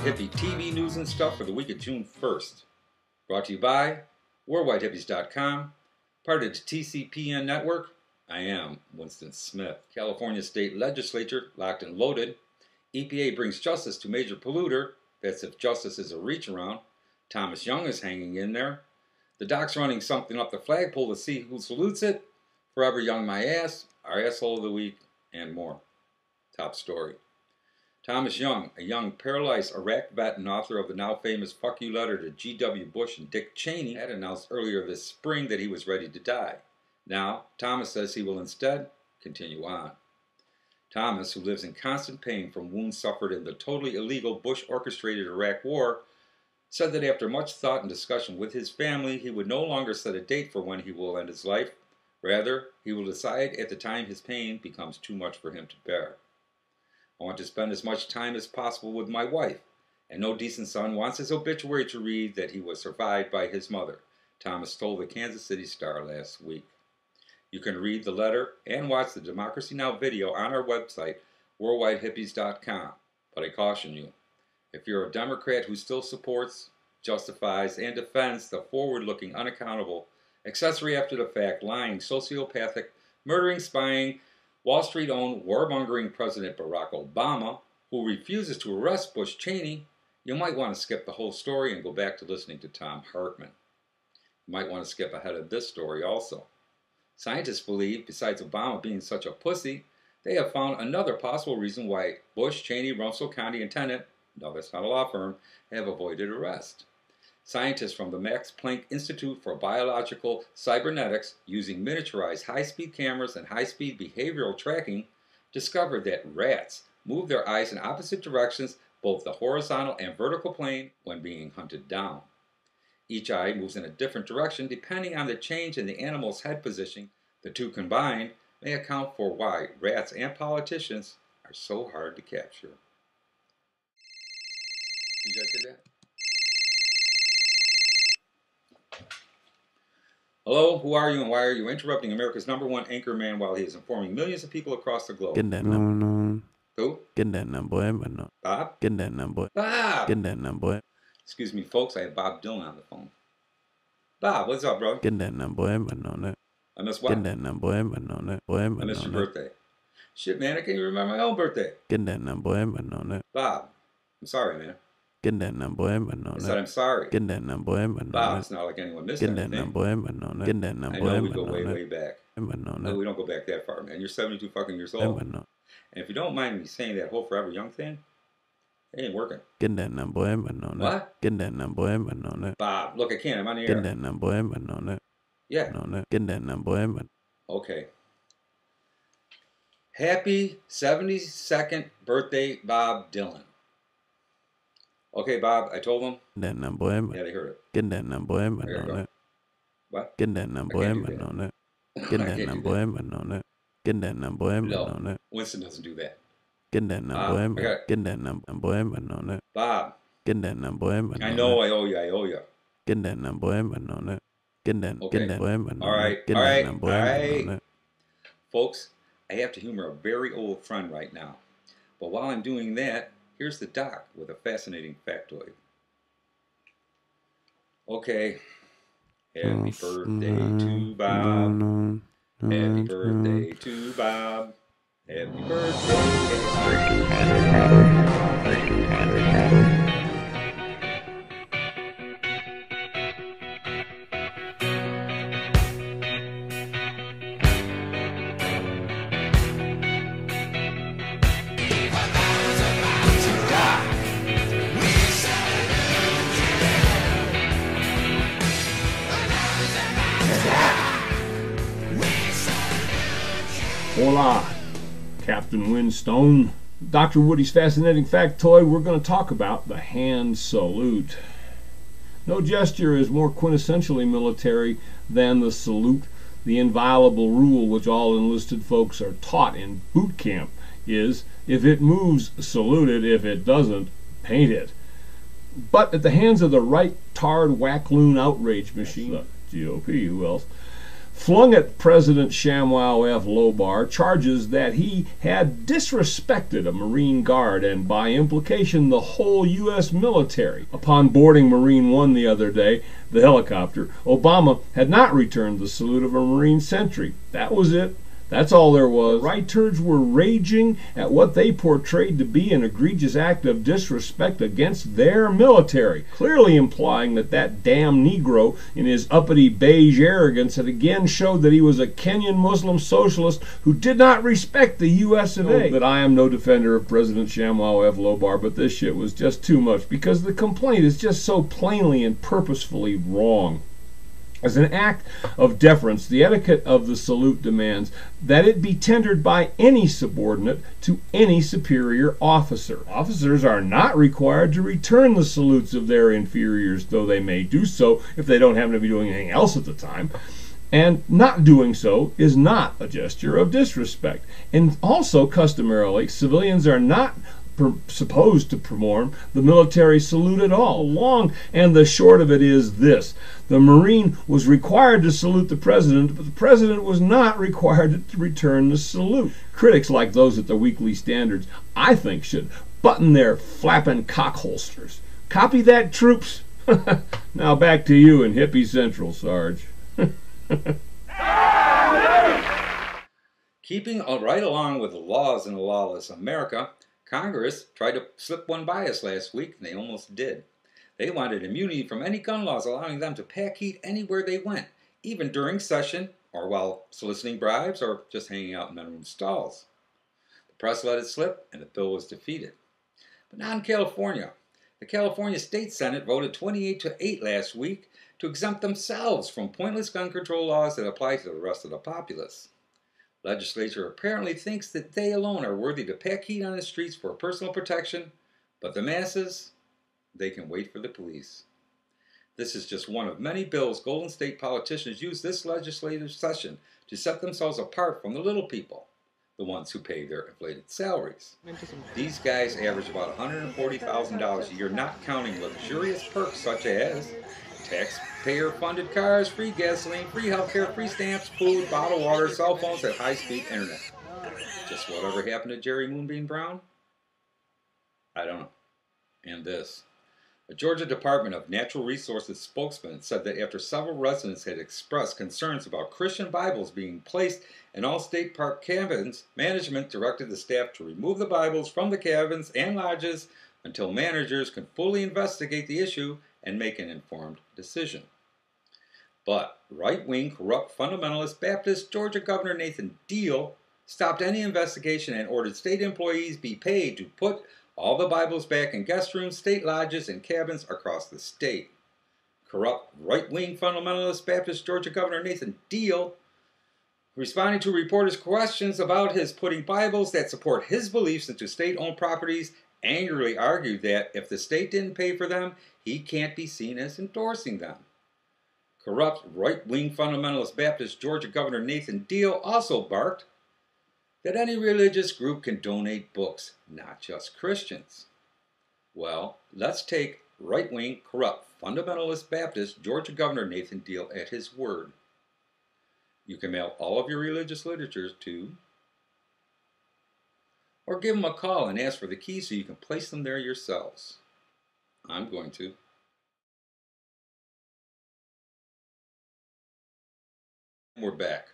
Hippie TV news and stuff for the week of June 1st. Brought to you by WorldwideHippies.com, part of the TCPN network. I am Winston Smith. California State Legislature locked and loaded. EPA brings justice to major polluter. That's if justice is a reach around. Tomas Young is hanging in there. The doc's running something up the flagpole to see who salutes it. Forever Young my ass, our asshole of the week, and more. Top story. Tomas Young, a young paralyzed Iraq vet and author of the now famous Fuck You letter to G.W. Bush and Dick Cheney, had announced earlier this spring that he was ready to die. Now, Tomas says he will instead continue on. Tomas, who lives in constant pain from wounds suffered in the totally illegal Bush-orchestrated Iraq War, said that after much thought and discussion with his family, he would no longer set a date for when he will end his life. Rather, he will decide at the time his pain becomes too much for him to bear. I want to spend as much time as possible with my wife, and no decent son wants his obituary to read that he was survived by his mother, Tomas told the Kansas City Star last week. You can read the letter and watch the Democracy Now! Video on our website, WorldwideHippies.com. But I caution you, if you're a Democrat who still supports, justifies, and defends the forward-looking, unaccountable, accessory after the fact, lying, sociopathic, murdering, spying, Wall Street-owned, warmongering President Barack Obama, who refuses to arrest Bush Cheney, you might want to skip the whole story and go back to listening to Tom Hartman. You might want to skip ahead of this story also. Scientists believe, besides Obama being such a pussy, they have found another possible reason why Bush, Cheney, Rumsfeld County, and Tenet, no, that's not a law firm, have avoided arrest. Scientists from the Max Planck Institute for Biological Cybernetics, using miniaturized high-speed cameras and high-speed behavioral tracking, discovered that rats move their eyes in opposite directions, both the horizontal and vertical plane, when being hunted down. Each eye moves in a different direction depending on the change in the animal's head position. The two combined may account for why rats and politicians are so hard to capture. Did you guys hear that? Hello, who are you and why are you interrupting America's #1 anchor man while he is informing millions of people across the globe? Get that number. Who? Get that number, no. Bob? Get that number. Bob! Get that number. Excuse me, folks, I have Bob Dylan on the phone. Bob, what's up, bro? Get that number, no. I missed what? Get that number, no. I missed your birthday. Shit, man, I can't even remember my own birthday. Get that number, no. Bob, I'm sorry, man. Get that number, no. I said I'm sorry. Get that number, no. Bob, it's not like anyone missed Get that anything. number, no. Get that number, I know we go way, way back. No, No, we don't go back that far, man. You're 72 fucking years old. no. And if you don't mind me saying that whole Forever Young thing, it ain't working. Get that number, no. What? Get that number, no. Bob, look, I can't. I'm on the Get air. that number, no. Yeah. No. Get that number, Okay. Happy 72nd birthday, Bob Dylan. Okay, Bob, I told him. that number, Yeah, they heard it. Get that number, There you no. go. What? Get that number, I can't do that. no. I Get can't that do number, no. Get that number, No. no. Winston doesn't do that. Get that number, I got it. get that number, no. Bob, Get that number, no. I know I owe you. Get that number, no. Get that, Okay. get that, no. All right, Get all that right, number, all right. no. Folks, I have to humor a very old friend right now. But while I'm doing that, here's the doc with a fascinating factoid. Okay. Happy birthday to Bob. Happy birthday to Bob. Happy birthday. Hola, Captain Winston. Dr. Woody's fascinating factoid, we're going to talk about the hand salute. No gesture is more quintessentially military than the salute. The inviolable rule which all enlisted folks are taught in boot camp is, if it moves, salute it. If it doesn't, paint it. But at the hands of the right-tard whack-loon outrage machine, the GOP, who else, flung at President Shamwow F. Lobar charges that he had disrespected a Marine Guard and, by implication, the whole U.S. military. Upon boarding Marine One the other day, the helicopter, Obama had not returned the salute of a Marine sentry. That was it. That's all there was. The right turds were raging at what they portrayed to be an egregious act of disrespect against their military, clearly implying that that damn Negro, in his uppity beige arrogance, had again showed that he was a Kenyan Muslim socialist who did not respect the U.S. of A. That I am no defender of President Shamwow F. Lobar, but this shit was just too much, because the complaint is just so plainly and purposefully wrong. As an act of deference, the etiquette of the salute demands that it be tendered by any subordinate to any superior officer. Officers are not required to return the salutes of their inferiors, though they may do so if they don't happen to be doing anything else at the time. And not doing so is not a gesture of disrespect. And also, customarily, civilians are not supposed to perform the military salute at all. Long and the short of it is this: the Marine was required to salute the President, but the President was not required to return the salute. Critics like those at the Weekly Standards, I think, should button their flapping cock holsters. Copy that, troops? Now back to you in Hippie Central, Sarge. Keeping right along with the laws in a lawless America, Congress tried to slip one by us last week, and they almost did. They wanted immunity from any gun laws allowing them to pack heat anywhere they went, even during session, or while soliciting bribes, or just hanging out in menroom stalls. The press let it slip, and the bill was defeated. But not in California. The California State Senate voted 28-8 last week to exempt themselves from pointless gun control laws that apply to the rest of the populace. Legislature apparently thinks that they alone are worthy to pack heat on the streets for personal protection, but the masses, they can wait for the police. This is just one of many bills Golden State politicians use this legislative session to set themselves apart from the little people, the ones who pay their inflated salaries. These guys average about $140,000 a year, not counting luxurious perks such as taxpayer-funded cars, free gasoline, free healthcare, free stamps, food, bottled water, cell phones, and high-speed internet. Just whatever happened to Jerry Moonbeam Brown? I don't know. And this. A Georgia Department of Natural Resources spokesman said that after several residents had expressed concerns about Christian Bibles being placed in all state park cabins, management directed the staff to remove the Bibles from the cabins and lodges until managers can fully investigate the issue and make an informed decision. But right-wing, corrupt, fundamentalist Baptist Georgia Governor Nathan Deal stopped any investigation and ordered state employees be paid to put all the Bibles back in guest rooms, state lodges, and cabins across the state. Corrupt, right-wing, fundamentalist Baptist Georgia Governor Nathan Deal, responding to reporters' questions about his putting Bibles that support his beliefs into state-owned properties, angrily argued that if the state didn't pay for them, he can't be seen as endorsing them. Corrupt, right-wing fundamentalist Baptist Georgia Governor Nathan Deal also barked that any religious group can donate books, not just Christians. Well, let's take right-wing, corrupt, fundamentalist Baptist Georgia Governor Nathan Deal at his word. You can mail all of your religious literature to, or give them a call and ask for the keys so you can place them there yourselves. I'm going to. We're back.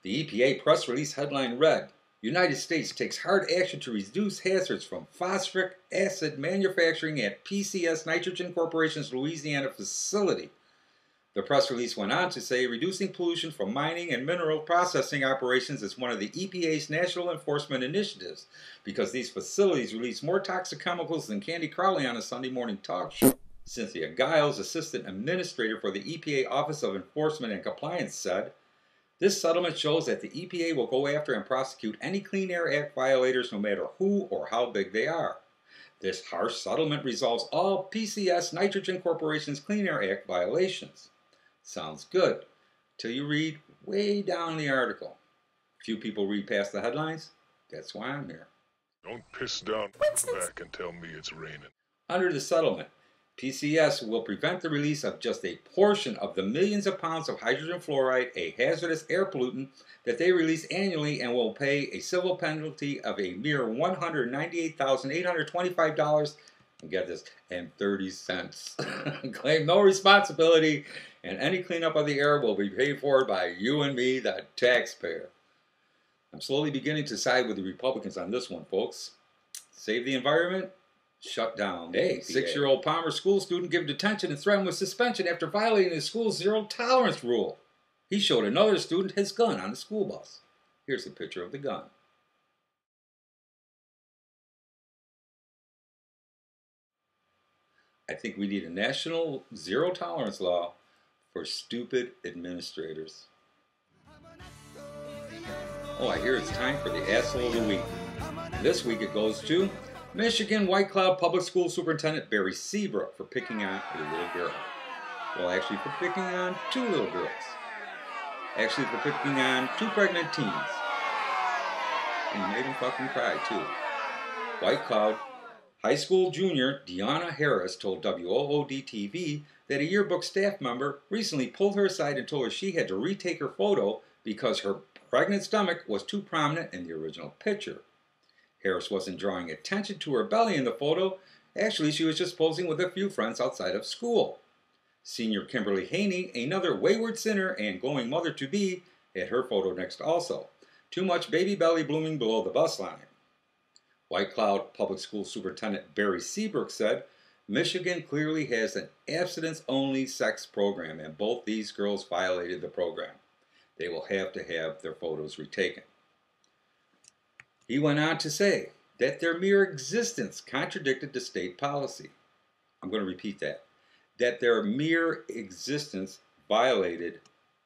The EPA press release headline read, United States takes hard action to reduce hazards from phosphoric acid manufacturing at PCS Nitrogen Corporation's Louisiana facility. The press release went on to say reducing pollution from mining and mineral processing operations is one of the EPA's national enforcement initiatives because these facilities release more toxic chemicals than Candy Crowley on a Sunday morning talk show. Cynthia Giles, assistant administrator for the EPA Office of Enforcement and Compliance, said, this settlement shows that the EPA will go after and prosecute any Clean Air Act violators no matter who or how big they are. This harsh settlement resolves all PCS Nitrogen Corporation's Clean Air Act violations. Sounds good, till you read way down the article. Few people read past the headlines. That's why I'm here. Don't piss down back and tell me it's raining. Under the settlement, PCS will prevent the release of just a portion of the millions of pounds of hydrogen fluoride, a hazardous air pollutant that they release annually, and will pay a civil penalty of a mere $198,825, and get this, and 30 cents. Claim no responsibility, and any cleanup of the air will be paid for by you and me, the taxpayer. I'm slowly beginning to side with the Republicans on this one, folks. Save the environment? Shut down. Hey, 6-year-old Palmer school student given detention and threatened with suspension after violating the school's zero-tolerance rule. He showed another student his gun on the school bus. Here's a picture of the gun. I think we need a national zero-tolerance law for stupid administrators. Oh, I hear it's time for the Asshole of the Week. This week it goes to Michigan White Cloud Public School Superintendent Barry Seabrook for picking on a little girl. Well, actually for picking on 2 little girls. Actually for picking on 2 pregnant teens. And he made them fucking cry too. White Cloud High School junior Deanna Harris told WOOD-TV that a yearbook staff member recently pulled her aside and told her she had to retake her photo because her pregnant stomach was too prominent in the original picture. Harris wasn't drawing attention to her belly in the photo. Actually, she was just posing with a few friends outside of school. Senior Kimberly Haney, another wayward sinner and glowing mother-to-be, had her photo next also. Too much baby belly blooming below the bust line. White Cloud Public School Superintendent Barry Seabrook said, Michigan clearly has an abstinence-only sex program, and both these girls violated the program. They will have to have their photos retaken. He went on to say that their mere existence contradicted the state policy. I'm going to repeat that. That their mere existence violated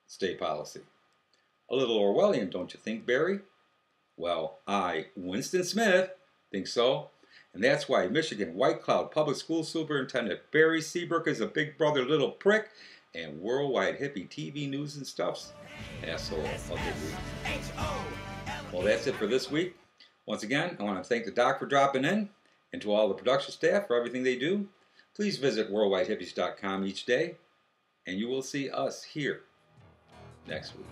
state policy. A little Orwellian, don't you think, Barry? Well, I, Winston Smith, think so. And that's why Michigan White Cloud Public School Superintendent Barry Seabrook is a big brother little prick, and Worldwide Hippie TV News and Stuff's Asshole of the Week. Well, that's it for this week. Once again, I want to thank the doc for dropping in, and to all the production staff for everything they do. Please visit worldwidehippies.com each day, and you will see us here next week.